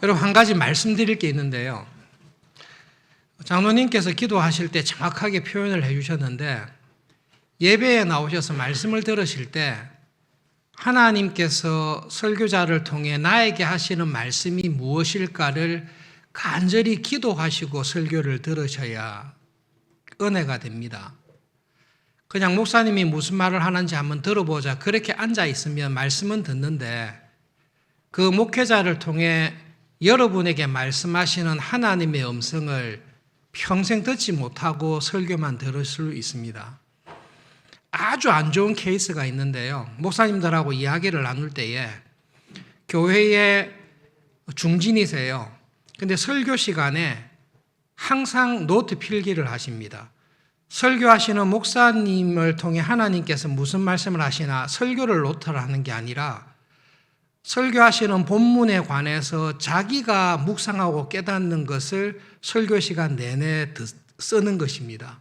여러분, 한 가지 말씀드릴 게 있는데요. 장로님께서 기도하실 때 정확하게 표현을 해주셨는데, 예배에 나오셔서 말씀을 들으실 때 하나님께서 설교자를 통해 나에게 하시는 말씀이 무엇일까를 간절히 기도하시고 설교를 들으셔야 은혜가 됩니다. 그냥 목사님이 무슨 말을 하는지 한번 들어보자, 그렇게 앉아 있으면 말씀은 듣는데, 그 목회자를 통해 여러분에게 말씀하시는 하나님의 음성을 평생 듣지 못하고 설교만 들을 수 있습니다. 아주 안 좋은 케이스가 있는데요. 목사님들하고 이야기를 나눌 때에 교회의 중진이세요. 근데 설교 시간에 항상 노트 필기를 하십니다. 설교하시는 목사님을 통해 하나님께서 무슨 말씀을 하시나 설교를 노트를 하는 게 아니라 설교하시는 본문에 관해서 자기가 묵상하고 깨닫는 것을 설교 시간 내내 쓰는 것입니다.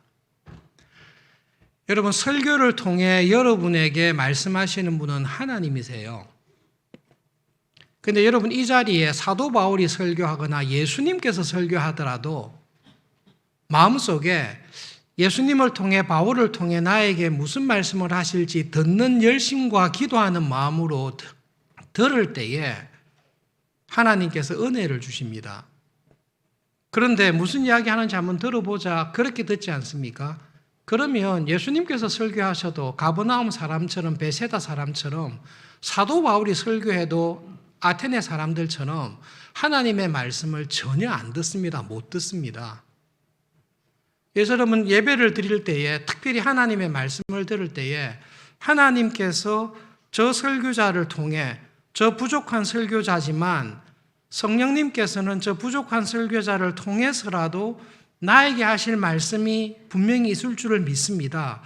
여러분, 설교를 통해 여러분에게 말씀하시는 분은 하나님이세요. 근데 여러분, 이 자리에 사도 바울이 설교하거나 예수님께서 설교하더라도 마음속에 예수님을 통해 바울을 통해 나에게 무슨 말씀을 하실지 듣는 열심과 기도하는 마음으로 들을 때에 하나님께서 은혜를 주십니다. 그런데 무슨 이야기 하는지 한번 들어보자, 그렇게 듣지 않습니까? 그러면 예수님께서 설교하셔도 가버나움 사람처럼, 베세다 사람처럼, 사도 바울이 설교해도 아테네 사람들처럼 하나님의 말씀을 전혀 안 듣습니다. 못 듣습니다. 그래서 여러분, 예배를 드릴 때에, 특별히 하나님의 말씀을 들을 때에 하나님께서 저 설교자를 통해, 저 부족한 설교자지만 성령님께서는 저 부족한 설교자를 통해서라도 나에게 하실 말씀이 분명히 있을 줄을 믿습니다.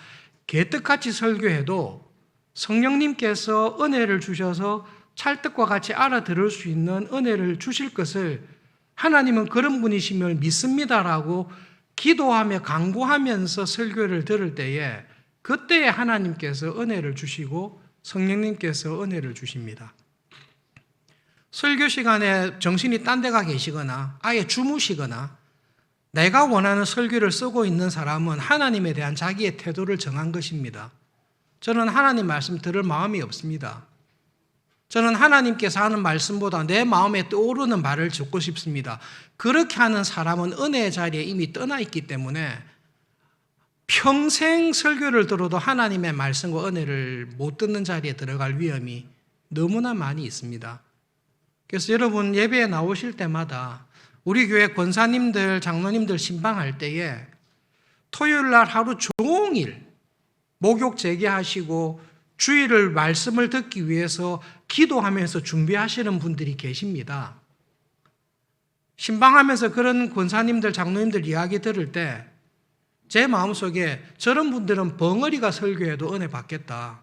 개떡같이 설교해도 성령님께서 은혜를 주셔서 찰떡과 같이 알아들을 수 있는 은혜를 주실 것을 하나님은 그런 분이심을 믿습니다라고 기도하며 간구하면서 설교를 들을 때에 그때에 하나님께서 은혜를 주시고 성령님께서 은혜를 주십니다. 설교 시간에 정신이 딴 데가 계시거나 아예 주무시거나 내가 원하는 설교를 쓰고 있는 사람은 하나님에 대한 자기의 태도를 정한 것입니다. 저는 하나님 말씀 들을 마음이 없습니다. 저는 하나님께서 하는 말씀보다 내 마음에 떠오르는 말을 듣고 싶습니다. 그렇게 하는 사람은 은혜의 자리에 이미 떠나 있기 때문에 평생 설교를 들어도 하나님의 말씀과 은혜를 못 듣는 자리에 들어갈 위험이 너무나 많이 있습니다. 그래서 여러분, 예배에 나오실 때마다 우리 교회 권사님들, 장로님들 신방할 때에 토요일 날 하루 종일 목욕 재개하시고 주일을 말씀을 듣기 위해서 기도하면서 준비하시는 분들이 계십니다. 신방하면서 그런 권사님들, 장로님들 이야기 들을 때 제 마음속에 저런 분들은 벙어리가 설교해도 은혜 받겠다.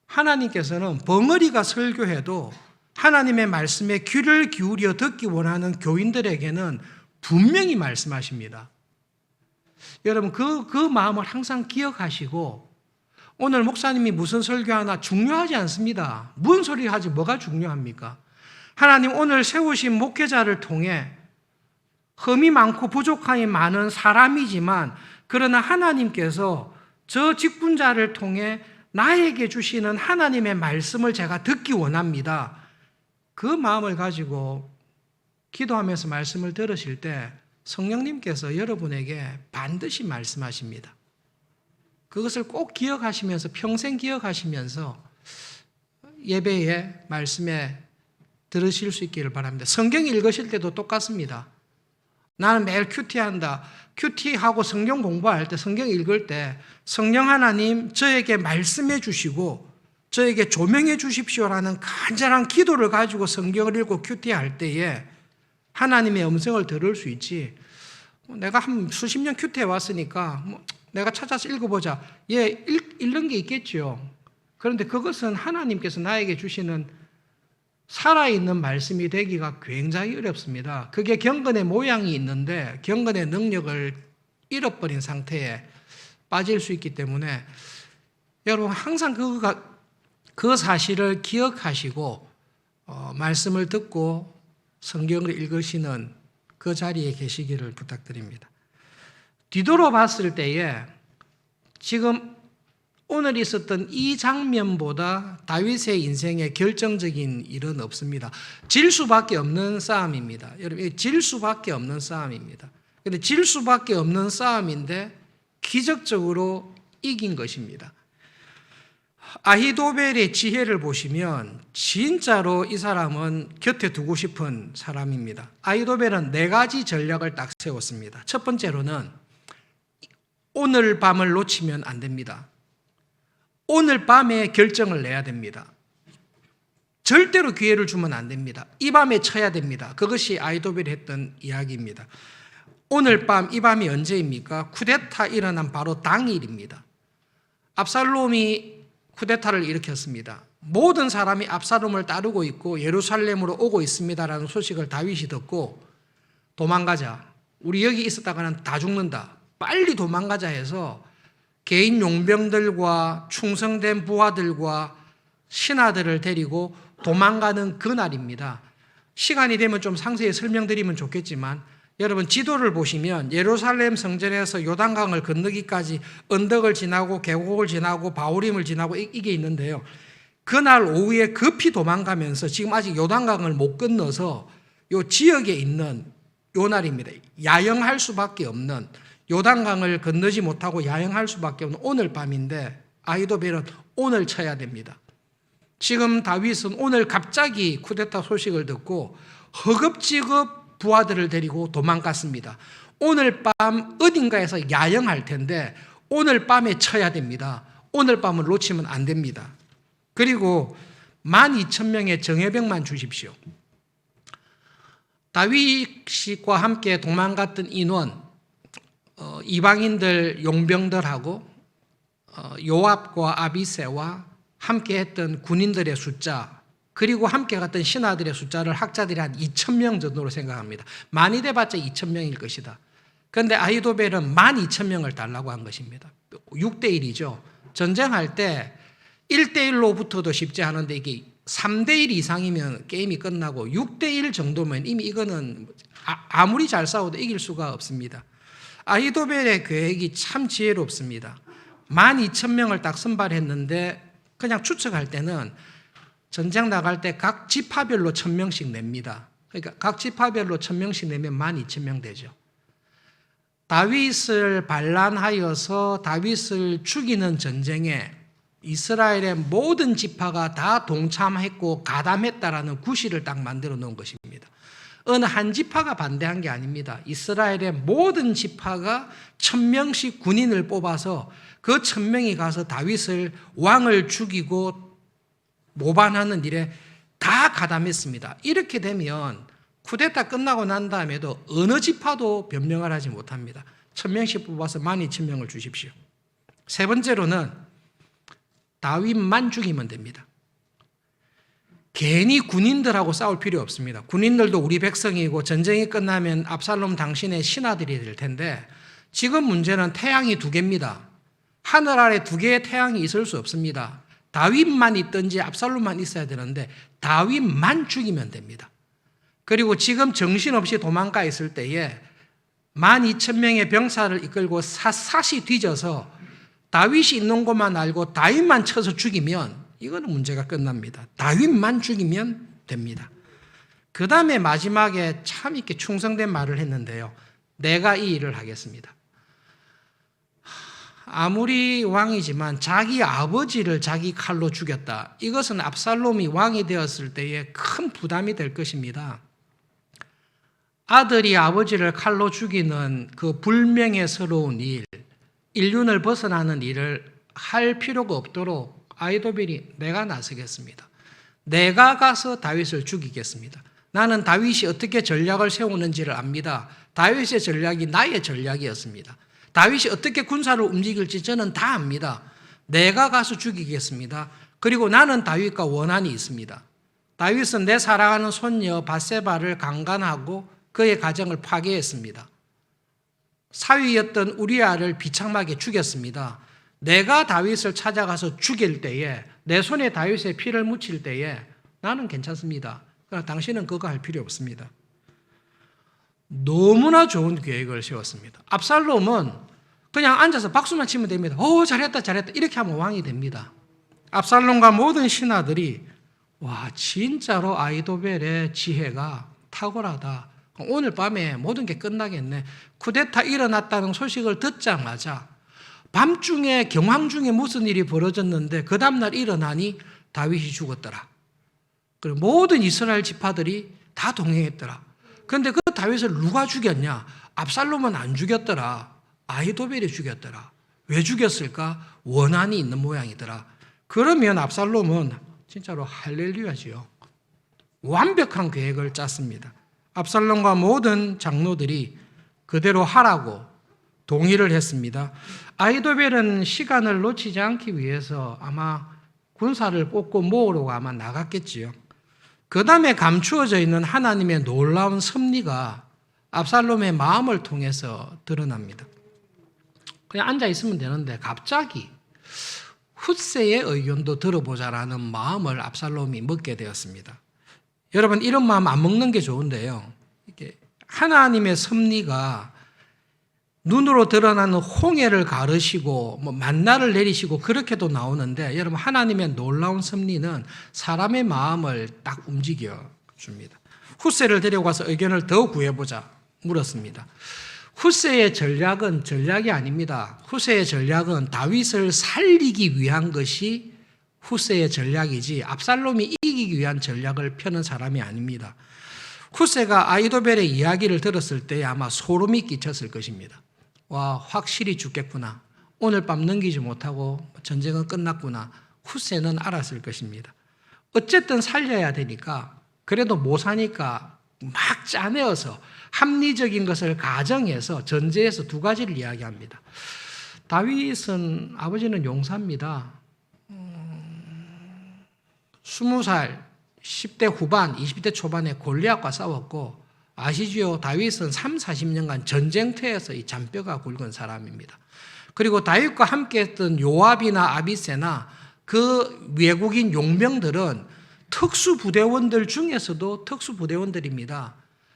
하나님께서는 벙어리가 설교해도 하나님의 말씀에 귀를 기울여 듣기 원하는 교인들에게는 분명히 말씀하십니다. 여러분, 그 마음을 항상 기억하시고, 오늘 목사님이 무슨 설교하나 중요하지 않습니다. 무슨 소리 하지 뭐가 중요합니까? 하나님 오늘 세우신 목회자를 통해 흠이 많고 부족함이 많은 사람이지만, 그러나 하나님께서 저 직분자를 통해 나에게 주시는 하나님의 말씀을 제가 듣기 원합니다. 그 마음을 가지고 기도하면서 말씀을 들으실 때 성령님께서 여러분에게 반드시 말씀하십니다. 그것을 꼭 기억하시면서, 평생 기억하시면서 예배의 말씀에 들으실 수 있기를 바랍니다. 성경 읽으실 때도 똑같습니다. 나는 매일 큐티한다. 큐티하고 성경 공부할 때, 성경 읽을 때 성령 하나님 저에게 말씀해 주시고 저에게 조명해 주십시오라는 간절한 기도를 가지고 성경을 읽고 큐티할 때에 하나님의 음성을 들을 수 있지, 내가 한 수십 년 큐티해 왔으니까 내가 찾아서 읽어보자. 읽는 게 있겠죠. 그런데 그것은 하나님께서 나에게 주시는 살아있는 말씀이 되기가 굉장히 어렵습니다. 그게 경건의 모양이 있는데 경건의 능력을 잃어버린 상태에 빠질 수 있기 때문에 여러분 항상 그 사실을 기억하시고 말씀을 듣고 성경을 읽으시는 그 자리에 계시기를 부탁드립니다. 뒤돌아봤을 때에 지금 오늘 있었던 이 장면보다 다윗의 인생에 결정적인 일은 없습니다. 질 수밖에 없는 싸움입니다. 여러분, 질 수밖에 없는 싸움입니다. 그런데 질 수밖에 없는 싸움인데 기적적으로 이긴 것입니다. 아히도벨의 지혜를 보시면 진짜로 이 사람은 곁에 두고 싶은 사람입니다. 아히도벨은 4가지 전략을 딱 세웠습니다. 첫 번째로는 오늘 밤을 놓치면 안 됩니다. 오늘 밤에 결정을 내야 됩니다. 절대로 기회를 주면 안 됩니다. 이 밤에 쳐야 됩니다. 그것이 아히도벨이 했던 이야기입니다. 오늘 밤, 이 밤이 언제입니까? 쿠데타 일어난 바로 당일입니다. 압살롬이 쿠데타를 일으켰습니다. 모든 사람이 압살롬을 따르고 있고 예루살렘으로 오고 있습니다라는 소식을 다윗이 듣고 도망가자. 우리 여기 있었다가는 다 죽는다. 빨리 도망가자 해서 개인 용병들과 충성된 부하들과 신하들을 데리고 도망가는 그날입니다. 시간이 되면 좀 상세히 설명드리면 좋겠지만 여러분 지도를 보시면 예루살렘 성전에서 요단강을 건너기까지 언덕을 지나고 계곡을 지나고 바울임을 지나고 이게 있는데요. 그날 오후에 급히 도망가면서 지금 아직 요단강을 못 건너서 요 지역에 있는 요 날입니다. 야영할 수밖에 없는 요단강을 건너지 못하고 야영할 수밖에 없는 오늘 밤인데 아히도벨은 오늘 쳐야 됩니다. 지금 다윗은 오늘 갑자기 쿠데타 소식을 듣고 허겁지겁 부하들을 데리고 도망갔습니다. 오늘 밤 어딘가에서 야영할 텐데 오늘 밤에 쳐야 됩니다. 오늘 밤을 놓치면 안 됩니다. 그리고 12,000명의 정예병만 주십시오. 다윗과 함께 도망갔던 인원, 이방인들 용병들하고 요압과 아비새와 함께 했던 군인들의 숫자, 그리고 함께 갔던 신하들의 숫자를 학자들이 한 2,000명 정도로 생각합니다. 많이 돼봤자 2,000명일 것이다. 그런데 아히도벨은 12,000명을 달라고 한 것입니다. 6대1이죠. 전쟁할 때 1대1로 붙어도 쉽지 않은데 이게 3대1 이상이면 게임이 끝나고 6대1 정도면 이미 이거는 아무리 잘 싸워도 이길 수가 없습니다. 아히도벨의 계획이 참 지혜롭습니다. 12,000명을 딱 선발했는데 그냥 추측할 때는 전쟁 나갈 때 각 지파별로 1,000명씩 냅니다. 그러니까 각 지파별로 1,000명씩 내면 12,000명 되죠. 다윗을 반란하여서 다윗을 죽이는 전쟁에 이스라엘의 모든 지파가 다 동참했고 가담했다라는 구실을 딱 만들어 놓은 것입니다. 어느 한 지파가 반대한 게 아닙니다. 이스라엘의 모든 지파가 1,000명씩 군인을 뽑아서 그 1,000명이 가서 다윗을 왕을 죽이고 모반하는 일에 다 가담했습니다. 이렇게 되면 쿠데타 끝나고 난 다음에도 어느 지파도 변명을 하지 못합니다. 1,000명씩 뽑아서 12,000명을 주십시오. 세 번째로는 다윗만 죽이면 됩니다. 괜히 군인들하고 싸울 필요 없습니다. 군인들도 우리 백성이고 전쟁이 끝나면 압살롬 당신의 신하들이 될 텐데 지금 문제는 태양이 2개입니다. 하늘 아래 2개의 태양이 있을 수 없습니다. 다윗만 있든지 압살롬만 있어야 되는데 다윗만 죽이면 됩니다. 그리고 지금 정신없이 도망가 있을 때에 12,000명의 병사를 이끌고 샅샅이 뒤져서 다윗이 있는 것만 알고 다윗만 쳐서 죽이면 이거는 문제가 끝납니다. 다윗만 죽이면 됩니다. 그 다음에 마지막에 참 이렇게 충성된 말을 했는데요. 내가 이 일을 하겠습니다. 아무리 왕이지만 자기 아버지를 자기 칼로 죽였다. 이것은 압살롬이 왕이 되었을 때에 큰 부담이 될 것입니다. 아들이 아버지를 칼로 죽이는 그 불명예스러운 일, 인륜을 벗어나는 일을 할 필요가 없도록 아히도벨이 내가 나서겠습니다. 내가 가서 다윗을 죽이겠습니다. 나는 다윗이 어떻게 전략을 세우는지를 압니다. 다윗의 전략이 나의 전략이었습니다. 다윗이 어떻게 군사를 움직일지 저는 다 압니다. 내가 가서 죽이겠습니다. 그리고 나는 다윗과 원한이 있습니다. 다윗은 내 사랑하는 손녀 밧세바를 강간하고 그의 가정을 파괴했습니다. 사위였던 우리아를 비참하게 죽였습니다. 내가 다윗을 찾아가서 죽일 때에 내 손에 다윗의 피를 묻힐 때에 나는 괜찮습니다. 그러나 당신은 그거 할 필요 없습니다. 너무나 좋은 계획을 세웠습니다. 압살롬은 그냥 앉아서 박수만 치면 됩니다. 잘했다 잘했다 이렇게 하면 왕이 됩니다. 압살롬과 모든 신하들이 와 진짜로 아히도벨의 지혜가 탁월하다. 오늘 밤에 모든 게 끝나겠네. 쿠데타 일어났다는 소식을 듣자마자 밤중에 경황 중에 무슨 일이 벌어졌는데 그 다음날 일어나니 다윗이 죽었더라. 그리고 모든 이스라엘 지파들이 다 동행했더라. 그런데 그 다윗을 누가 죽였냐? 압살롬은 안 죽였더라. 아히도벨이 죽였더라. 왜 죽였을까? 원한이 있는 모양이더라. 그러면 압살롬은 진짜로 할렐루야지요. 완벽한 계획을 짰습니다. 압살롬과 모든 장로들이 그대로 하라고 동의를 했습니다. 아히도벨은 시간을 놓치지 않기 위해서 아마 군사를 뽑고 모으러 아마 나갔겠지요. 그 다음에 감추어져 있는 하나님의 놀라운 섭리가 압살롬의 마음을 통해서 드러납니다. 그냥 앉아 있으면 되는데 갑자기 훗세의 의견도 들어보자라는 마음을 압살롬이 먹게 되었습니다. 여러분 이런 마음 안 먹는 게 좋은데요. 이게 하나님의 섭리가 눈으로 드러나는 홍해를 가르시고 만나를 내리시고 그렇게도 나오는데 여러분 하나님의 놀라운 섭리는 사람의 마음을 딱 움직여 줍니다. 훗세를 데려가서 의견을 더 구해보자 물었습니다. 훗세의 전략은 전략이 아닙니다. 훗세의 전략은 다윗을 살리기 위한 것이 훗세의 전략이지 압살롬이 이기기 위한 전략을 펴는 사람이 아닙니다. 훗세가 아히도벨의 이야기를 들었을 때 아마 소름이 끼쳤을 것입니다. 와 확실히 죽겠구나. 오늘 밤 넘기지 못하고 전쟁은 끝났구나. 훗세는 알았을 것입니다. 어쨌든 살려야 되니까 그래도 못 사니까 막 짜내어서 합리적인 것을 가정해서 전제해서 두 가지를 이야기합니다. 다윗은 아버지는 용사입니다. 20살, 10대 후반, 20대 초반에 골리앗과 싸웠고 아시지요? 다윗은 40년간 전쟁터에서 이 잔뼈가 굵은 사람입니다. 그리고 다윗과 함께 했던 요압이나 아비새나 그 외국인 용병들은 특수부대원들 중에서도 특수부대원들입니다.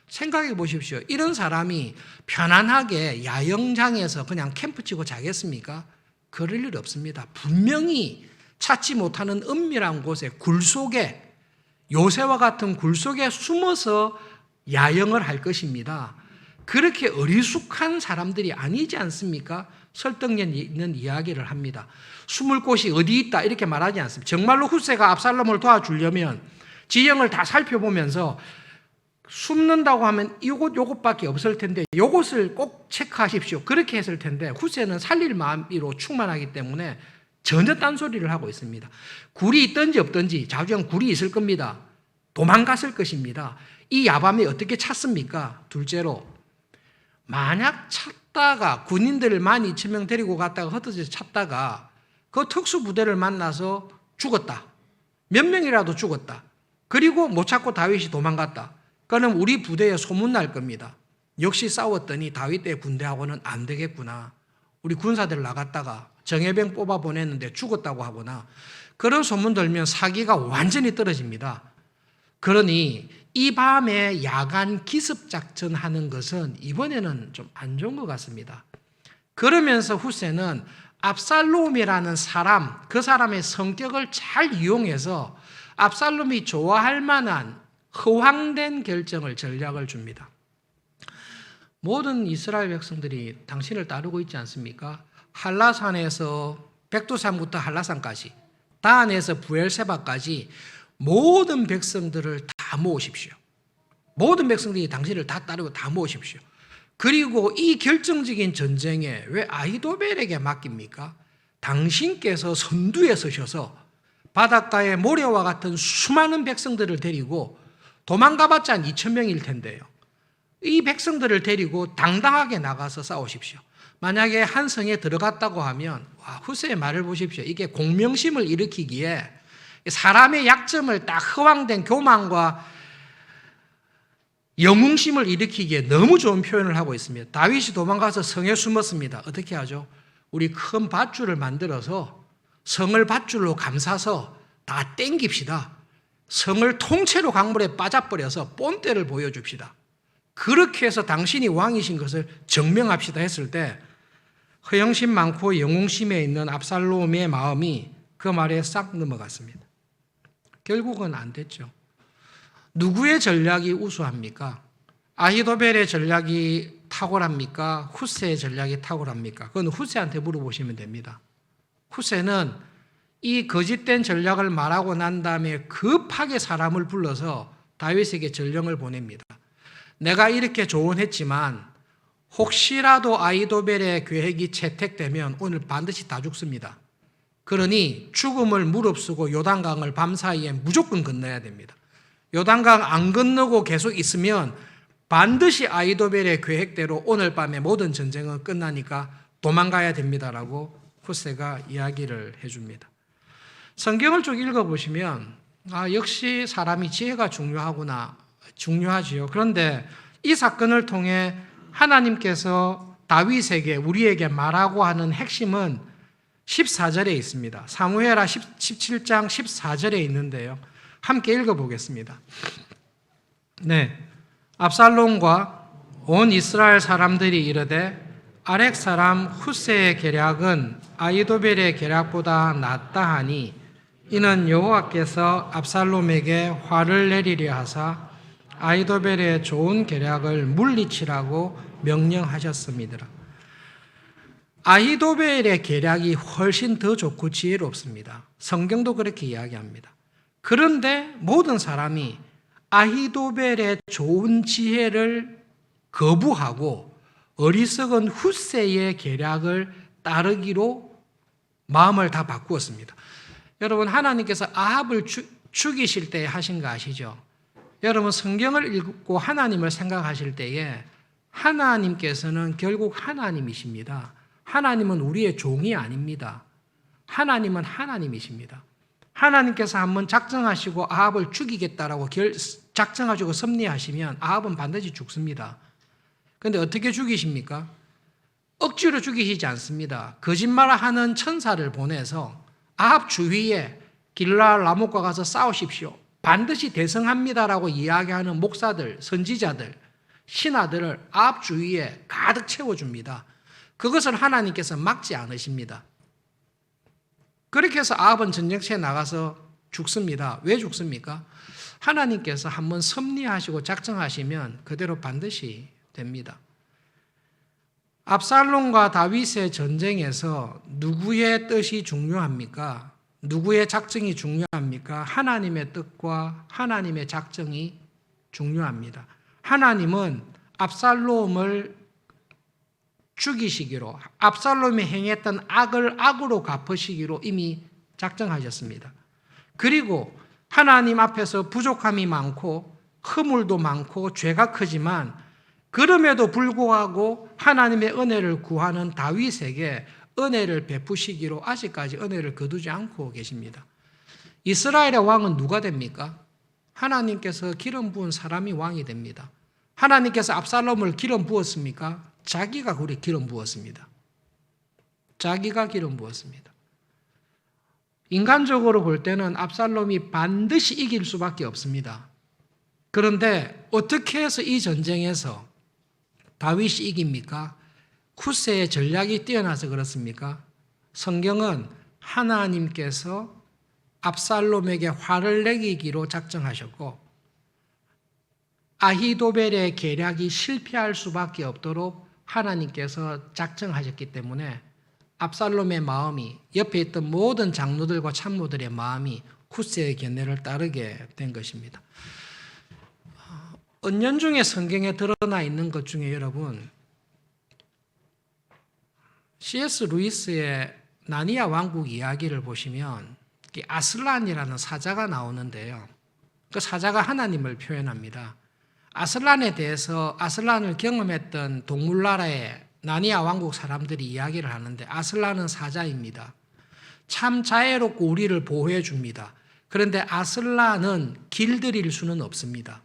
생각해 보십시오. 이런 사람이 편안하게 야영장에서 그냥 캠프 치고 자겠습니까? 그럴 일 없습니다. 분명히 찾지 못하는 은밀한 곳에 굴 속에 요새와 같은 굴 속에 숨어서 야영을 할 것입니다. 그렇게 어리숙한 사람들이 아니지 않습니까? 설득력 있는 이야기를 합니다. 숨을 곳이 어디 있다 이렇게 말하지 않습니다. 정말로 훗세가 압살롬을 도와주려면 지형을 다 살펴보면서 숨는다고 하면 요것밖에 없을 텐데 요것을 꼭 체크하십시오. 그렇게 했을 텐데 훗세는 살릴 마음으로 충만하기 때문에 전혀 딴소리를 하고 있습니다. 굴이 있든지 없든지 자주형 굴이 있을 겁니다. 도망갔을 것입니다. 이 야밤에 어떻게 찾습니까? 둘째로 만약 찾다가 군인들을 12,000명 데리고 갔다가 흩어져서 찾다가 그 특수부대를 만나서 죽었다. 몇 명이라도 죽었다. 그리고 못 찾고 다윗이 도망갔다. 그럼 우리 부대에 소문날 겁니다. 역시 싸웠더니 다윗 때 군대하고는 안 되겠구나. 우리 군사들 나갔다가 정예병 뽑아 보냈는데 죽었다고 하거나 그런 소문 들면 사기가 완전히 떨어집니다. 그러니 이 밤에 야간 기습작전 하는 것은 이번에는 좀 안 좋은 것 같습니다. 그러면서 훗세는 압살롬이라는 사람, 그 사람의 성격을 잘 이용해서 압살롬이 좋아할 만한 허황된 결정을 전략을 줍니다. 모든 이스라엘 백성들이 당신을 따르고 있지 않습니까? 한라산에서 백두산부터 한라산까지, 단에서 부엘세바까지 모든 백성들을 다 모으십시오. 모든 백성들이 당신을 다 따르고 다 모으십시오. 그리고 이 결정적인 전쟁에 왜 아히도벨에게 맡깁니까? 당신께서 선두에 서셔서 바닷가의 모래와 같은 수많은 백성들을 데리고 도망가봤자 한 2,000명일 텐데요. 이 백성들을 데리고 당당하게 나가서 싸우십시오. 만약에 한 성에 들어갔다고 하면 훗세의 말을 보십시오. 이게 공명심을 일으키기에 사람의 약점을 딱 허황된 교만과 영웅심을 일으키기에 너무 좋은 표현을 하고 있습니다. 다윗이 도망가서 성에 숨었습니다. 어떻게 하죠? 우리 큰 밧줄을 만들어서 성을 밧줄로 감싸서 다 땡깁시다. 성을 통째로 강물에 빠져버려서 본때를 보여줍시다. 그렇게 해서 당신이 왕이신 것을 증명합시다 했을 때 허영심 많고 영웅심에 있는 압살롬의 마음이 그 말에 싹 넘어갔습니다. 결국은 안 됐죠. 누구의 전략이 우수합니까? 아히도벨의 전략이 탁월합니까? 후세의 전략이 탁월합니까? 그건 후세한테 물어보시면 됩니다. 후세는 이 거짓된 전략을 말하고 난 다음에 급하게 사람을 불러서 다윗에게 전령을 보냅니다. 내가 이렇게 조언했지만 혹시라도 아히도벨의 계획이 채택되면 오늘 반드시 다 죽습니다. 그러니 죽음을 무릅쓰고 요단강을 밤사이에 무조건 건너야 됩니다. 요단강 안 건너고 계속 있으면 반드시 아히도벨의 계획대로 오늘 밤에 모든 전쟁은 끝나니까 도망가야 됩니다라고 후세가 이야기를 해줍니다. 성경을 쭉 읽어보시면 역시 사람이 지혜가 중요하지요. 그런데 이 사건을 통해 하나님께서 다윗에게 우리에게 말하고 하는 핵심은 14절에 있습니다. 사무엘하 17장 14절에 있는데요. 함께 읽어보겠습니다. 네, 압살롬과 온 이스라엘 사람들이 이르되 아렉 사람 후세의 계략은 아히도벨의 계략보다 낫다 하니 이는 여호와께서 압살롬에게 화를 내리려 하사 아히도벨의 좋은 계략을 물리치라고 명령하셨습니다. 아히도벨의 계략이 훨씬 더 좋고 지혜롭습니다. 성경도 그렇게 이야기합니다. 그런데 모든 사람이 아히도벨의 좋은 지혜를 거부하고 어리석은 후세의 계략을 따르기로 마음을 다 바꾸었습니다. 여러분, 하나님께서 아합을 죽이실 때 하신 거 아시죠? 여러분, 성경을 읽고 하나님을 생각하실 때에 하나님께서는 결국 하나님이십니다. 하나님은 우리의 종이 아닙니다. 하나님은 하나님이십니다. 하나님께서 한번 작정하시고 아합을 죽이겠다라고 작정하시고 섭리하시면 아합은 반드시 죽습니다. 그런데 어떻게 죽이십니까? 억지로 죽이시지 않습니다. 거짓말하는 천사를 보내서 아합 주위에 길랄 라못과 가서 싸우십시오. 반드시 대성합니다라고 이야기하는 목사들, 선지자들, 신하들을 아합 주위에 가득 채워줍니다. 그것을 하나님께서 막지 않으십니다. 그렇게 해서 아합은 전쟁터에 나가서 죽습니다. 왜 죽습니까? 하나님께서 한번 섭리하시고 작정하시면 그대로 반드시 됩니다. 압살롬과 다윗의 전쟁에서 누구의 뜻이 중요합니까? 누구의 작정이 중요합니까? 하나님의 뜻과 하나님의 작정이 중요합니다. 하나님은 압살롬을 죽이시기로, 압살롬이 행했던 악을 악으로 갚으시기로 이미 작정하셨습니다. 그리고 하나님 앞에서 부족함이 많고 허물도 많고 죄가 크지만 그럼에도 불구하고 하나님의 은혜를 구하는 다윗에게 은혜를 베푸시기로 아직까지 은혜를 거두지 않고 계십니다. 이스라엘의 왕은 누가 됩니까? 하나님께서 기름 부은 사람이 왕이 됩니다. 하나님께서 압살롬을 기름 부었습니까? 자기가 그리 기름 부었습니다. 자기가 기름 부었습니다. 인간적으로 볼 때는 압살롬이 반드시 이길 수밖에 없습니다. 그런데 어떻게 해서 이 전쟁에서 다윗이 이깁니까? 후세의 전략이 뛰어나서 그렇습니까? 성경은 하나님께서 압살롬에게 화를 내기로 작정하셨고 아히도벨의 계략이 실패할 수밖에 없도록 하나님께서 작정하셨기 때문에 압살롬의 마음이, 옆에 있던 모든 장로들과 참모들의 마음이 후세의 견해를 따르게 된 것입니다. 은연중에 성경에 드러나 있는 것 중에 여러분, C.S. 루이스의 나니아 왕국 이야기를 보시면 아슬란이라는 사자가 나오는데요. 그 사자가 하나님을 표현합니다. 아슬란에 대해서 아슬란을 경험했던 동물나라의 나니아 왕국 사람들이 이야기를 하는데 아슬란은 사자입니다. 참 자애롭고 우리를 보호해 줍니다. 그런데 아슬란은 길들일 수는 없습니다.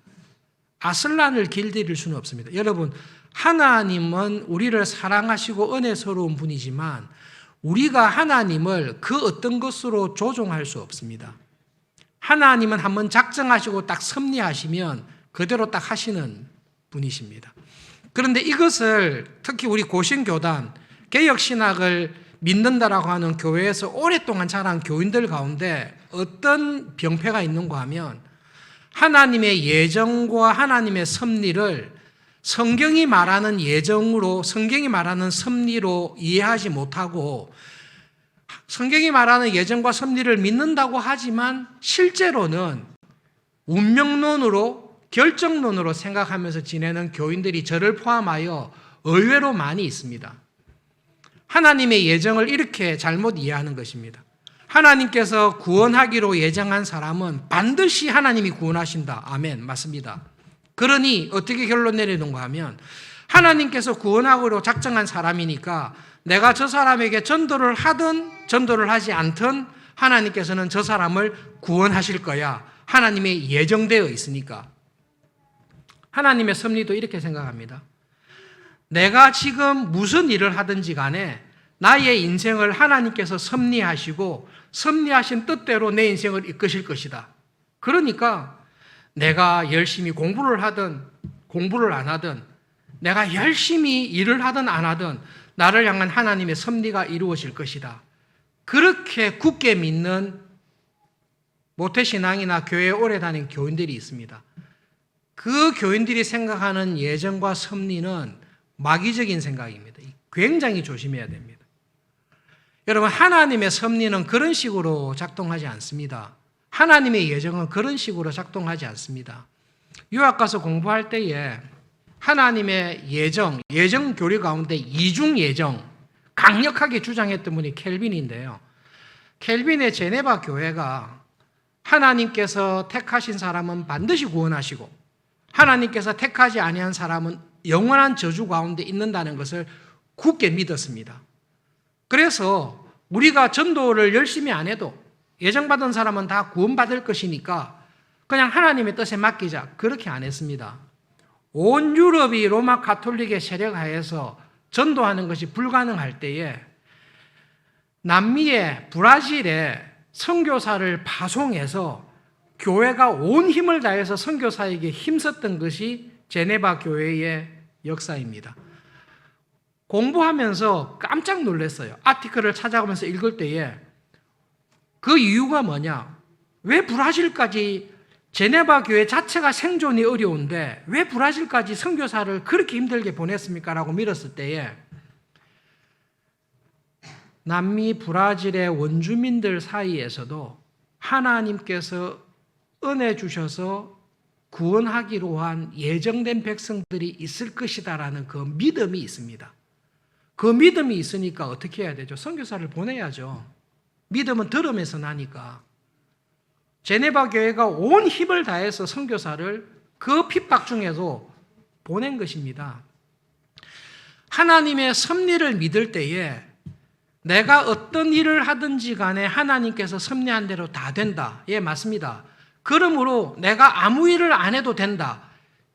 아슬란을 길들일 수는 없습니다. 여러분, 하나님은 우리를 사랑하시고 은혜스러운 분이지만 우리가 하나님을 그 어떤 것으로 조종할 수 없습니다. 하나님은 한번 작정하시고 딱 섭리하시면 그대로 딱 하시는 분이십니다. 그런데 이것을 특히 우리 고신교단, 개혁신학을 믿는다라고 하는 교회에서 오랫동안 자란 교인들 가운데 어떤 병폐가 있는가 하면 하나님의 예정과 하나님의 섭리를 성경이 말하는 예정으로, 성경이 말하는 섭리로 이해하지 못하고 성경이 말하는 예정과 섭리를 믿는다고 하지만 실제로는 운명론으로, 결정론으로 생각하면서 지내는 교인들이 저를 포함하여 의외로 많이 있습니다. 하나님의 예정을 이렇게 잘못 이해하는 것입니다. 하나님께서 구원하기로 예정한 사람은 반드시 하나님이 구원하신다. 아멘. 맞습니다. 그러니 어떻게 결론 내리는가 하면 하나님께서 구원하기로 작정한 사람이니까 내가 저 사람에게 전도를 하든 전도를 하지 않든 하나님께서는 저 사람을 구원하실 거야. 하나님의 예정되어 있으니까. 하나님의 섭리도 이렇게 생각합니다. 내가 지금 무슨 일을 하든지 간에 나의 인생을 하나님께서 섭리하시고 섭리하신 뜻대로 내 인생을 이끄실 것이다. 그러니까 내가 열심히 공부를 하든 공부를 안 하든 내가 열심히 일을 하든 안 하든 나를 향한 하나님의 섭리가 이루어질 것이다. 그렇게 굳게 믿는 모태신앙이나 교회에 오래 다닌 교인들이 있습니다. 그 교인들이 생각하는 예정과 섭리는 마귀적인 생각입니다. 굉장히 조심해야 됩니다. 여러분, 하나님의 섭리는 그런 식으로 작동하지 않습니다. 하나님의 예정은 그런 식으로 작동하지 않습니다. 유학 가서 공부할 때에 하나님의 예정 교리 가운데 이중 예정 강력하게 주장했던 분이 켈빈인데요. 켈빈의 제네바 교회가 하나님께서 택하신 사람은 반드시 구원하시고 하나님께서 택하지 아니한 사람은 영원한 저주 가운데 있는다는 것을 굳게 믿었습니다. 그래서 우리가 전도를 열심히 안 해도 예정받은 사람은 다 구원받을 것이니까 그냥 하나님의 뜻에 맡기자. 그렇게 안 했습니다. 온 유럽이 로마 가톨릭의 세력 하에서 전도하는 것이 불가능할 때에 남미의 브라질에 선교사를 파송해서 교회가 온 힘을 다해서 선교사에게 힘썼던 것이 제네바 교회의 역사입니다. 공부하면서 깜짝 놀랐어요. 아티클을 찾아가면서 읽을 때에 그 이유가 뭐냐? 왜 브라질까지 제네바 교회 자체가 생존이 어려운데 왜 브라질까지 선교사를 그렇게 힘들게 보냈습니까? 라고 밀었을 때에 남미 브라질의 원주민들 사이에서도 하나님께서 은혜 주셔서 구원하기로 한 예정된 백성들이 있을 것이다라는 그 믿음이 있습니다. 그 믿음이 있으니까 어떻게 해야 되죠? 선교사를 보내야죠. 믿음은 들음에서 나니까. 제네바 교회가 온 힘을 다해서 선교사를 그 핍박 중에도 보낸 것입니다. 하나님의 섭리를 믿을 때에 내가 어떤 일을 하든지 간에 하나님께서 섭리한 대로 다 된다. 예, 맞습니다. 그러므로 내가 아무 일을 안 해도 된다.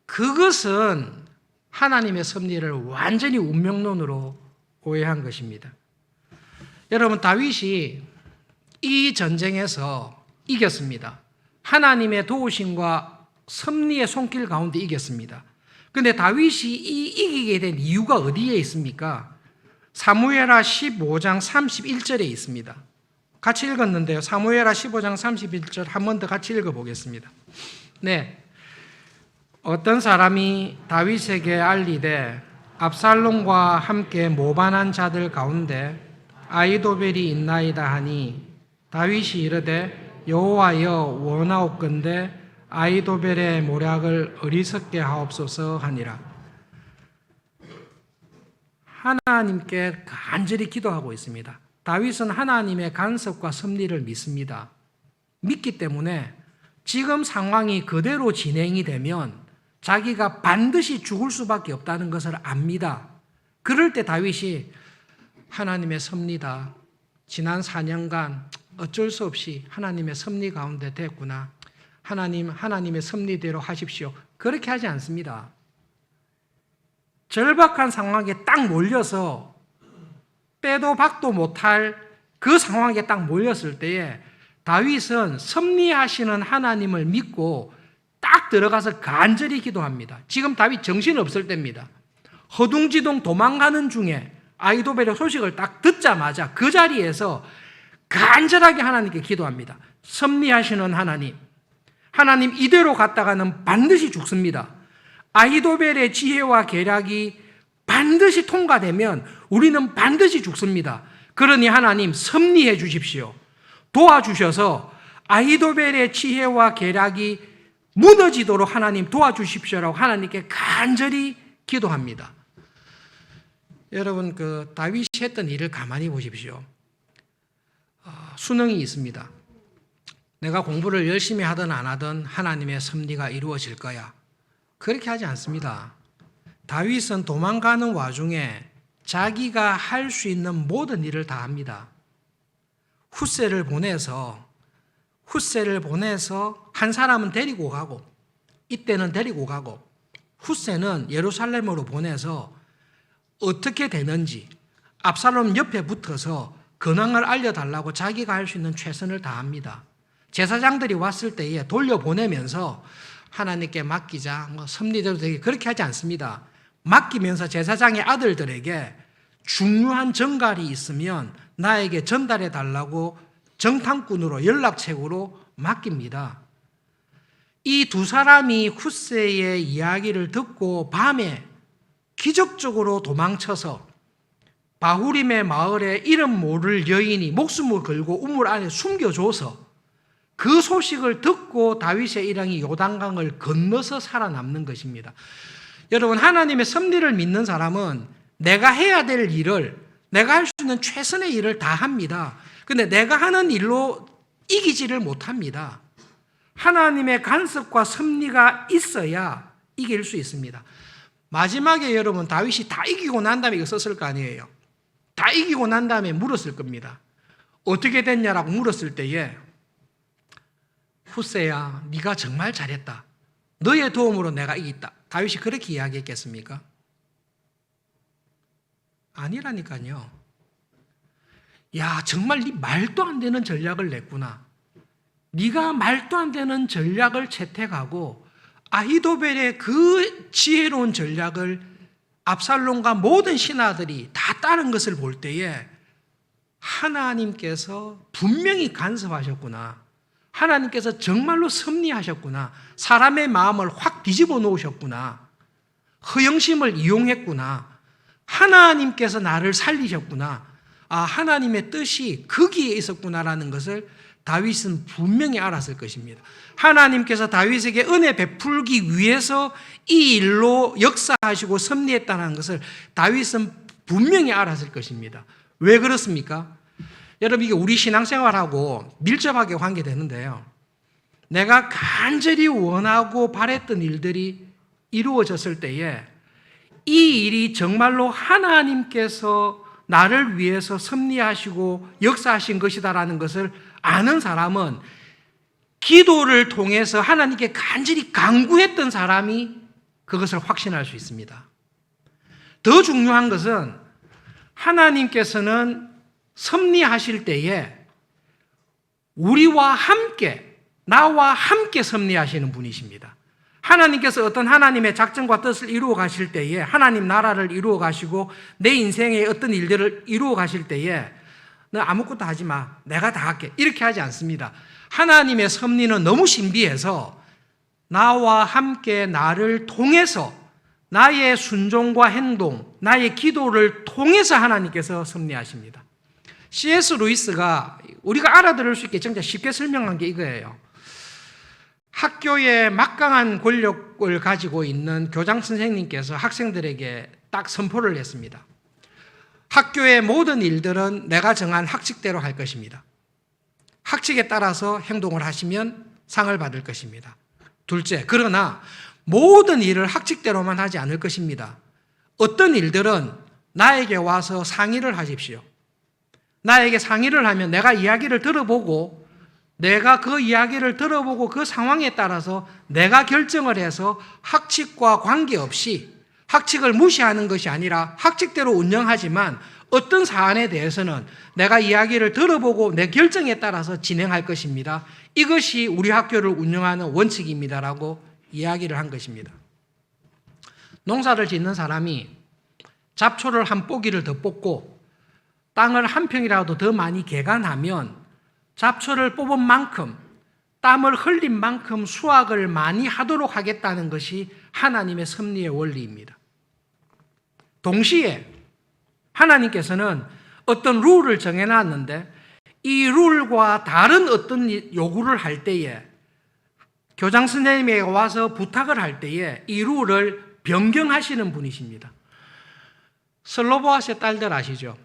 그것은 하나님의 섭리를 완전히 운명론으로 오해한 것입니다. 여러분, 다윗이 이 전쟁에서 이겼습니다. 하나님의 도우심과 섭리의 손길 가운데 이겼습니다. 그런데 다윗이 이기게 된 이유가 어디에 있습니까? 사무엘하 15장 31절에 있습니다. 같이 읽었는데요. 사무엘하 15장 31절 한 번 더 같이 읽어보겠습니다. 네, 어떤 사람이 다윗에게 알리되 압살롬과 함께 모반한 자들 가운데 아히도벨이 있나이다 하니 다윗이 이르되 여호와여 원하옵건대 아히도벨의 모략을 어리석게 하옵소서 하니라. 하나님께 간절히 기도하고 있습니다. 다윗은 하나님의 간섭과 섭리를 믿습니다. 믿기 때문에 지금 상황이 그대로 진행이 되면 자기가 반드시 죽을 수밖에 없다는 것을 압니다. 그럴 때 다윗이 하나님의 섭리다. 지난 4년간 어쩔 수 없이 하나님의 섭리 가운데 됐구나. 하나님의 섭리대로 하십시오. 그렇게 하지 않습니다. 절박한 상황에 딱 몰려서 빼도 박도 못할 그 상황에 딱 몰렸을 때에 다윗은 섭리하시는 하나님을 믿고 딱 들어가서 간절히 기도합니다. 지금 다윗 정신없을 때입니다. 허둥지둥 도망가는 중에 아히도벨의 소식을 딱 듣자마자 그 자리에서 간절하게 하나님께 기도합니다. 섭리하시는 하나님, 하나님 이대로 갔다가는 반드시 죽습니다. 아히도벨의 지혜와 계략이 반드시 통과되면 우리는 반드시 죽습니다. 그러니 하나님 섭리해 주십시오. 도와주셔서 아히도벨의 지혜와 계략이 무너지도록 하나님 도와주십시오라고 하나님께 간절히 기도합니다. 여러분, 그 다윗이 했던 일을 가만히 보십시오. 수능이 있습니다. 내가 공부를 열심히 하든 안 하든 하나님의 섭리가 이루어질 거야. 그렇게 하지 않습니다. 다윗은 도망가는 와중에 자기가 할 수 있는 모든 일을 다 합니다. 훗새를 보내서 한 사람은 데리고 가고, 이때는 데리고 가고, 훗새는 예루살렘으로 보내서 어떻게 되는지 압살롬 옆에 붙어서 근황을 알려달라고 자기가 할 수 있는 최선을 다합니다. 제사장들이 왔을 때에 돌려보내면서 하나님께 맡기자, 섭리대로 되게 그렇게 하지 않습니다. 맡기면서 제사장의 아들들에게 중요한 전갈이 있으면 나에게 전달해 달라고 정탐꾼으로 연락책으로 맡깁니다. 이 두 사람이 훗새의 이야기를 듣고 밤에 기적적으로 도망쳐서 바후림의 마을에 이름 모를 여인이 목숨을 걸고 우물 안에 숨겨줘서 그 소식을 듣고 다윗의 일행이 요단강을 건너서 살아남는 것입니다. 여러분, 하나님의 섭리를 믿는 사람은 내가 해야 될 일을, 내가 할 수 있는 최선의 일을 다 합니다. 근데 내가 하는 일로 이기지를 못합니다. 하나님의 간섭과 섭리가 있어야 이길 수 있습니다. 마지막에 여러분, 다윗이 다 이기고 난 다음에 이거 썼을 거 아니에요. 다 이기고 난 다음에 물었을 겁니다. 어떻게 됐냐라고 물었을 때에 훗새야, 네가 정말 잘했다. 너의 도움으로 내가 이겼다. 다윗이 그렇게 이야기했겠습니까? 아니라니까요. 야, 정말 네 말도 안 되는 전략을 냈구나. 네가 말도 안 되는 전략을 채택하고 아히도벨의 그 지혜로운 전략을 압살롬과 모든 신하들이 다 따른 것을 볼 때에 하나님께서 분명히 간섭하셨구나. 하나님께서 정말로 섭리하셨구나. 사람의 마음을 확 뒤집어 놓으셨구나. 허영심을 이용했구나. 하나님께서 나를 살리셨구나. 아, 하나님의 뜻이 거기에 있었구나라는 것을 다윗은 분명히 알았을 것입니다. 하나님께서 다윗에게 은혜 베풀기 위해서 이 일로 역사하시고 섭리했다는 것을 다윗은 분명히 알았을 것입니다. 왜 그렇습니까? 여러분, 이게 우리 신앙생활하고 밀접하게 관계되는데요. 내가 간절히 원하고 바랬던 일들이 이루어졌을 때에 이 일이 정말로 하나님께서 나를 위해서 섭리하시고 역사하신 것이다라는 것을 아는 사람은 기도를 통해서 하나님께 간절히 간구했던 사람이 그것을 확신할 수 있습니다. 더 중요한 것은 하나님께서는 섭리하실 때에 우리와 함께, 나와 함께 섭리하시는 분이십니다. 하나님께서 어떤 하나님의 작정과 뜻을 이루어 가실 때에, 하나님 나라를 이루어 가시고 내 인생의 어떤 일들을 이루어 가실 때에 너 아무것도 하지 마, 내가 다 할게, 이렇게 하지 않습니다. 하나님의 섭리는 너무 신비해서 나와 함께 나를 통해서 나의 순종과 행동, 나의 기도를 통해서 하나님께서 섭리하십니다. C.S. 루이스가 우리가 알아들을 수 있게 진짜 쉽게 설명한 게 이거예요. 학교에 막강한 권력을 가지고 있는 교장 선생님께서 학생들에게 딱 선포를 했습니다. 학교의 모든 일들은 내가 정한 학칙대로 할 것입니다. 학칙에 따라서 행동을 하시면 상을 받을 것입니다. 둘째, 그러나 모든 일을 학칙대로만 하지 않을 것입니다. 어떤 일들은 나에게 와서 상의를 하십시오. 나에게 상의를 하면 내가 이야기를 들어보고, 내가 그 이야기를 들어보고 그 상황에 따라서 내가 결정을 해서 학칙과 관계없이 학칙을 무시하는 것이 아니라 학칙대로 운영하지만 어떤 사안에 대해서는 내가 이야기를 들어보고 내 결정에 따라서 진행할 것입니다. 이것이 우리 학교를 운영하는 원칙입니다라고 이야기를 한 것입니다. 농사를 짓는 사람이 잡초를 한 포기를 더 뽑고 땅을 한 평이라도 더 많이 개간하면 잡초를 뽑은 만큼 땀을 흘린 만큼 수확을 많이 하도록 하겠다는 것이 하나님의 섭리의 원리입니다. 동시에 하나님께서는 어떤 룰을 정해놨는데 이 룰과 다른 어떤 요구를 할 때에 교장 선생님에게 와서 부탁을 할 때에 이 룰을 변경하시는 분이십니다. 슬로보아스의 딸들 아시죠?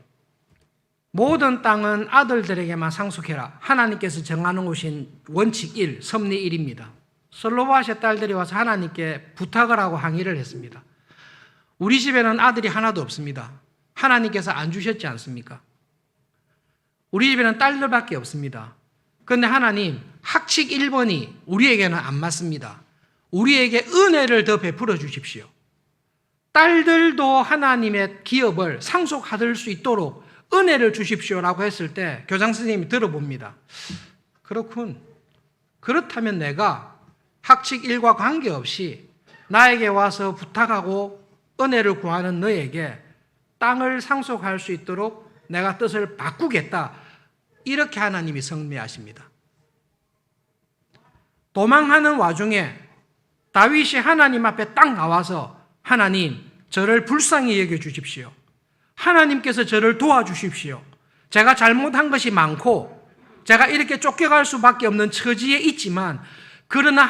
모든 땅은 아들들에게만 상속해라. 하나님께서 정하는 원칙 1, 섭리 1입니다. 슬로보아스의 딸들이 와서 하나님께 부탁을 하고 항의를 했습니다. 우리 집에는 아들이 하나도 없습니다. 하나님께서 안 주셨지 않습니까? 우리 집에는 딸들밖에 없습니다. 그런데 하나님, 학칙 1번이 우리에게는 안 맞습니다. 우리에게 은혜를 더 베풀어 주십시오. 딸들도 하나님의 기업을 상속받을 수 있도록 은혜를 주십시오라고 했을 때 교장 선생님이 들어봅니다. 그렇군. 그렇다면 내가 학칙 1과 관계없이 나에게 와서 부탁하고 은혜를 구하는 너에게 땅을 상속할 수 있도록 내가 뜻을 바꾸겠다. 이렇게 하나님이 섭리하십니다. 도망하는 와중에 다윗이 하나님 앞에 딱 나와서 하나님, 저를 불쌍히 여겨주십시오. 하나님께서 저를 도와주십시오. 제가 잘못한 것이 많고 제가 이렇게 쫓겨갈 수밖에 없는 처지에 있지만 그러나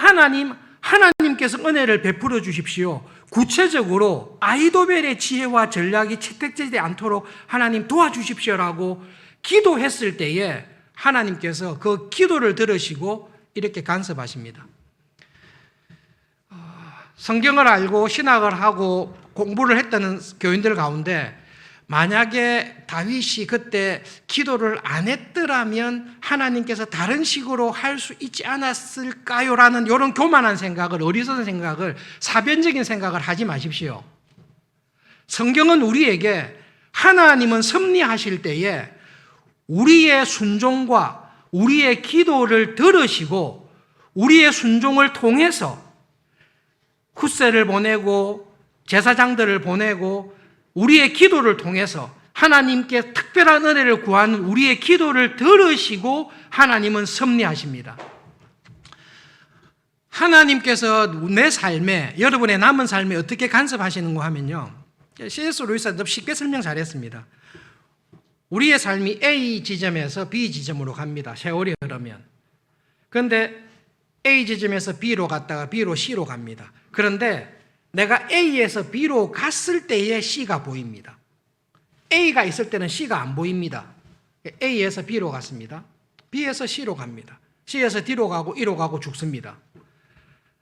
하나님께서 은혜를 베풀어 주십시오. 구체적으로 아이도벨의 지혜와 전략이 채택되지 않도록 하나님 도와주십시오라고 기도했을 때에 하나님께서 그 기도를 들으시고 이렇게 간섭하십니다. 성경을 알고 신학을 하고 공부를 했다는 교인들 가운데 만약에 다윗이 그때 기도를 안 했더라면 하나님께서 다른 식으로 할 수 있지 않았을까요? 라는 이런 교만한 생각을, 어리석은 생각을, 사변적인 생각을 하지 마십시오. 성경은 우리에게 하나님은 섭리하실 때에 우리의 순종과 우리의 기도를 들으시고 우리의 순종을 통해서 훗새를 보내고 제사장들을 보내고 우리의 기도를 통해서 하나님께 특별한 은혜를 구하는 우리의 기도를 들으시고 하나님은 섭리하십니다. 하나님께서 내 삶에, 여러분의 남은 삶에 어떻게 간섭하시는가 하면요, C.S. 루이스가 쉽게 설명 잘했습니다. 우리의 삶이 A 지점에서 B 지점으로 갑니다. 세월이 흐르면. 그런데 A 지점에서 B로 갔다가 B로 C로 갑니다. 그런데 내가 A에서 B로 갔을 때에 C가 보입니다. A가 있을 때는 C가 안 보입니다. A에서 B로 갔습니다. B에서 C로 갑니다. C에서 D로 가고 E로 가고 죽습니다.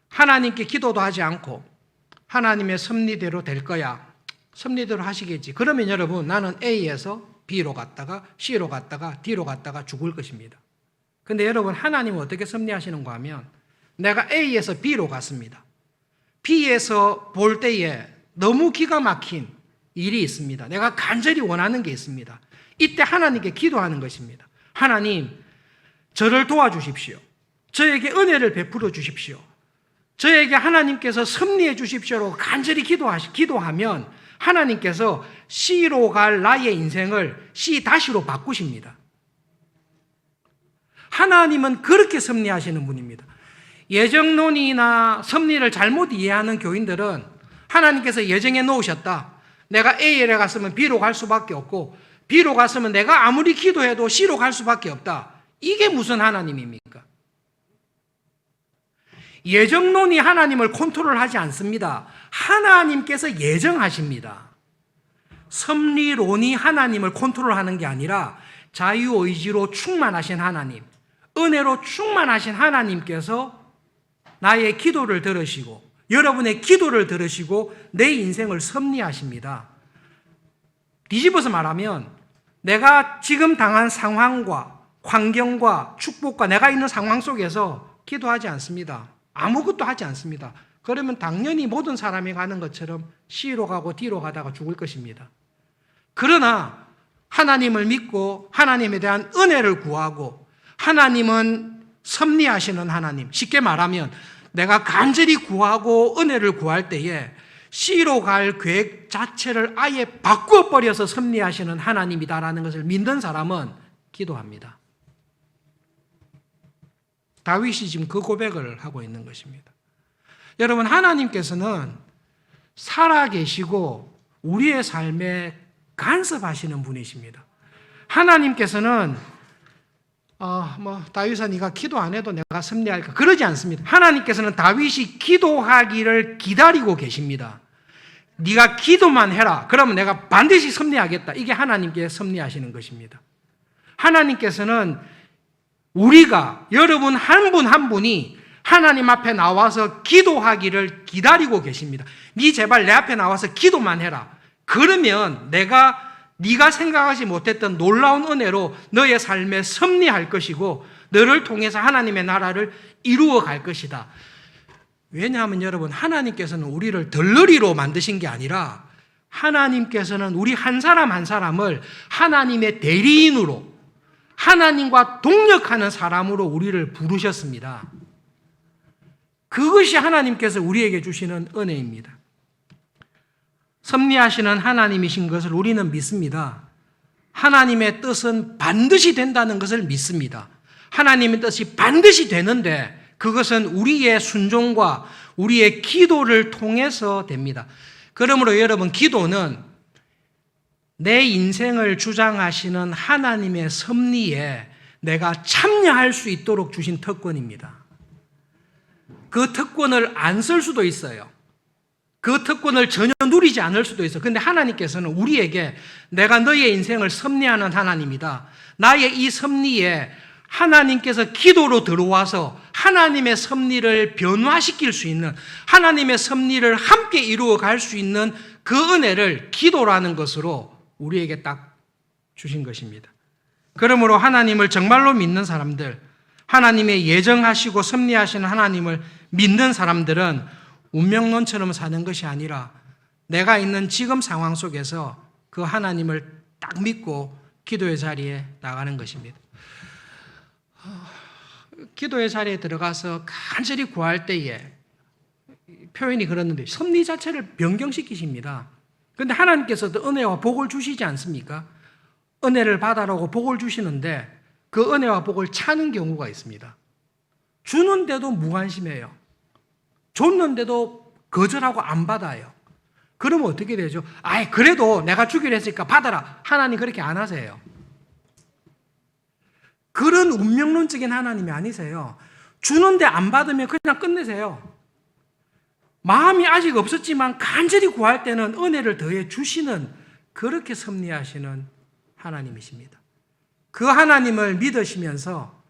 하나님께 기도도 하지 않고 하나님의 섭리대로 될 거야. 섭리대로 하시겠지. 그러면 여러분, 나는 A에서 B로 갔다가 C로 갔다가 D로 갔다가 죽을 것입니다. 그런데 여러분, 하나님은 어떻게 섭리하시는가 하면 내가 A에서 B로 갔습니다. B에서 볼 때에 너무 기가 막힌 일이 있습니다. 내가 간절히 원하는 게 있습니다. 이때 하나님께 기도하는 것입니다. 하나님, 저를 도와주십시오. 저에게 은혜를 베풀어 주십시오. 저에게 하나님께서 섭리해 주십시오라고 간절히 기도하면 하나님께서 C로 갈 나의 인생을 C-로 바꾸십니다. 하나님은 그렇게 섭리하시는 분입니다. 예정론이나 섭리를 잘못 이해하는 교인들은 하나님께서 예정해 놓으셨다. 내가 A에 갔으면 B로 갈 수밖에 없고 B로 갔으면 내가 아무리 기도해도 C로 갈 수밖에 없다. 이게 무슨 하나님입니까? 예정론이 하나님을 컨트롤하지 않습니다. 하나님께서 예정하십니다. 섭리론이 하나님을 컨트롤하는 게 아니라 자유의지로 충만하신 하나님, 은혜로 충만하신 하나님께서 나의 기도를 들으시고 여러분의 기도를 들으시고 내 인생을 섭리하십니다. 뒤집어서 말하면 내가 지금 당한 상황과 환경과 축복과 내가 있는 상황 속에서 기도하지 않습니다. 아무것도 하지 않습니다. 그러면 당연히 모든 사람이 가는 것처럼 C로 가고 D로 가다가 죽을 것입니다. 그러나 하나님을 믿고 하나님에 대한 은혜를 구하고, 하나님은 섭리하시는 하나님, 쉽게 말하면 내가 간절히 구하고 은혜를 구할 때에 C로 갈 계획 자체를 아예 바꾸어버려서 섭리하시는 하나님이다라는 것을 믿는 사람은 기도합니다. 다윗이 지금 그 고백을 하고 있는 것입니다. 여러분, 하나님께서는 살아계시고 우리의 삶에 간섭하시는 분이십니다. 하나님께서는 다윗아 네가 기도 안 해도 내가 섭리할까, 그러지 않습니다. 하나님께서는 다윗이 기도하기를 기다리고 계십니다. 네가 기도만 해라, 그러면 내가 반드시 섭리하겠다. 이게 하나님께 섭리하시는 것입니다. 하나님께서는 우리가, 여러분 한 분 한 분이 하나님 앞에 나와서 기도하기를 기다리고 계십니다. 네 제발 내 앞에 나와서 기도만 해라. 그러면 네가 생각하지 못했던 놀라운 은혜로 너의 삶에 섭리할 것이고 너를 통해서 하나님의 나라를 이루어 갈 것이다. 왜냐하면 여러분, 하나님께서는 우리를 덜러리로 만드신 게 아니라 하나님께서는 우리 한 사람 한 사람을 하나님의 대리인으로, 하나님과 동역하는 사람으로 우리를 부르셨습니다. 그것이 하나님께서 우리에게 주시는 은혜입니다. 섭리하시는 하나님이신 것을 우리는 믿습니다. 하나님의 뜻은 반드시 된다는 것을 믿습니다. 하나님의 뜻이 반드시 되는데 그것은 우리의 순종과 우리의 기도를 통해서 됩니다. 그러므로 여러분, 기도는 내 인생을 주장하시는 하나님의 섭리에 내가 참여할 수 있도록 주신 특권입니다. 그 특권을 안 쓸 수도 있어요. 그 특권을 전혀 누리지 않을 수도 있어요. 그런데 하나님께서는 우리에게 내가 너의 인생을 섭리하는 하나님이다, 나의 이 섭리에 하나님께서 기도로 들어와서 하나님의 섭리를 변화시킬 수 있는, 하나님의 섭리를 함께 이루어 갈 수 있는 그 은혜를 기도라는 것으로 우리에게 딱 주신 것입니다. 그러므로 하나님을 정말로 믿는 사람들, 하나님의 예정하시고 섭리하시는 하나님을 믿는 사람들은 운명론처럼 사는 것이 아니라 내가 있는 지금 상황 속에서 그 하나님을 딱 믿고 기도의 자리에 나가는 것입니다. 기도의 자리에 들어가서 간절히 구할 때에 표현이 그렇는데 섭리 자체를 변경시키십니다. 그런데 하나님께서도 은혜와 복을 주시지 않습니까? 은혜를 받아라고 복을 주시는데 그 은혜와 복을 차는 경우가 있습니다. 주는데도 무관심해요. 줬는데도 거절하고 안 받아요. 그러면 어떻게 되죠? 그래도 내가 주기로 했으니까 받아라. 하나님 그렇게 안 하세요. 그런 운명론적인 하나님이 아니세요. 주는데 안 받으면 그냥 끝내세요. 마음이 아직 없었지만 간절히 구할 때는 은혜를 더해 주시는, 그렇게 섭리하시는 하나님이십니다. 그 하나님을 믿으시면서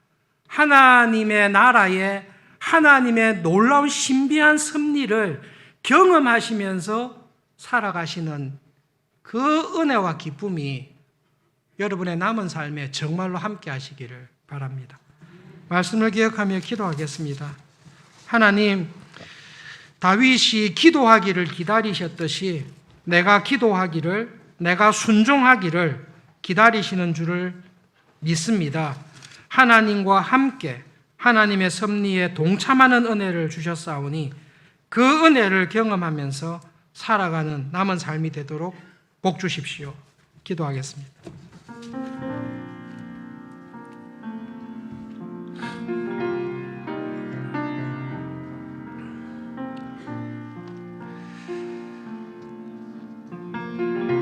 하나님의 나라에 하나님의 놀라운 신비한 섭리를 경험하시면서 살아가시는 그 은혜와 기쁨이 여러분의 남은 삶에 정말로 함께 하시기를 바랍니다. 말씀을 기억하며 기도하겠습니다. 하나님, 다윗이 기도하기를 기다리셨듯이 내가 기도하기를, 내가 순종하기를 기다리시는 줄을 믿습니다. 하나님과 함께 하나님의 섭리에 동참하는 은혜를 주셨사오니 그 은혜를 경험하면서 살아가는 남은 삶이 되도록 복 주십시오. 기도하겠습니다.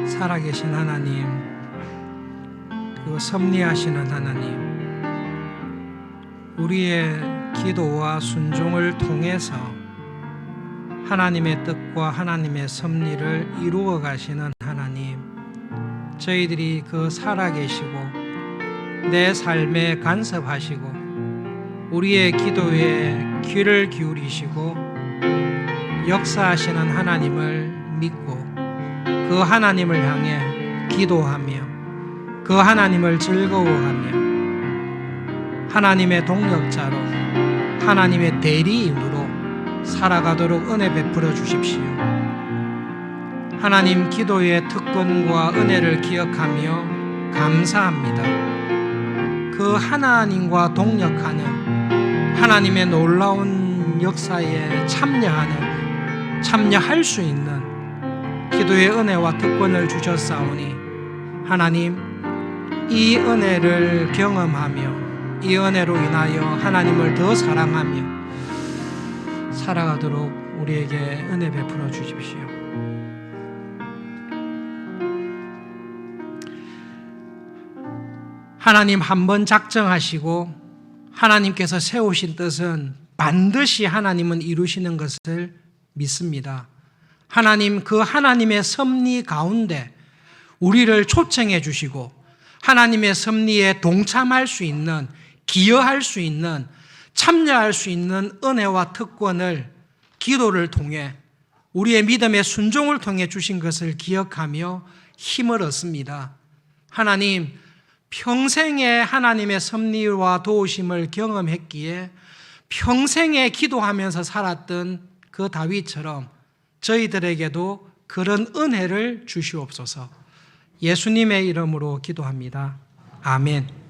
살아계신 하나님, 그리고 섭리하시는 하나님, 우리의 기도와 순종을 통해서 하나님의 뜻과 하나님의 섭리를 이루어 가시는 하나님, 저희들이 그 살아계시고 내 삶에 간섭하시고 우리의 기도에 귀를 기울이시고 역사하시는 하나님을 믿고 그 하나님을 향해 기도하며 그 하나님을 즐거워하며 하나님의 동역자로, 하나님의 대리인으로 살아가도록 은혜 베풀어 주십시오. 하나님, 기도의 특권과 은혜를 기억하며 감사합니다. 그 하나님과 동역하는 하나님의 놀라운 역사에 참여할 수 있는 기도의 은혜와 특권을 주셨사오니 하나님, 이 은혜를 경험하며 이 은혜로 인하여 하나님을 더 사랑하며 살아가도록 우리에게 은혜 베풀어 주십시오. 하나님, 한번 작정하시고 하나님께서 세우신 뜻은 반드시 하나님은 이루시는 것을 믿습니다. 하나님, 그 하나님의 섭리 가운데 우리를 초청해 주시고 하나님의 섭리에 동참할 수 있는, 기여할 수 있는, 참여할 수 있는 은혜와 특권을 기도를 통해 우리의 믿음의 순종을 통해 주신 것을 기억하며 힘을 얻습니다. 하나님, 평생에 하나님의 섭리와 도우심을 경험했기에 평생에 기도하면서 살았던 그 다윗처럼 저희들에게도 그런 은혜를 주시옵소서. 예수님의 이름으로 기도합니다. 아멘.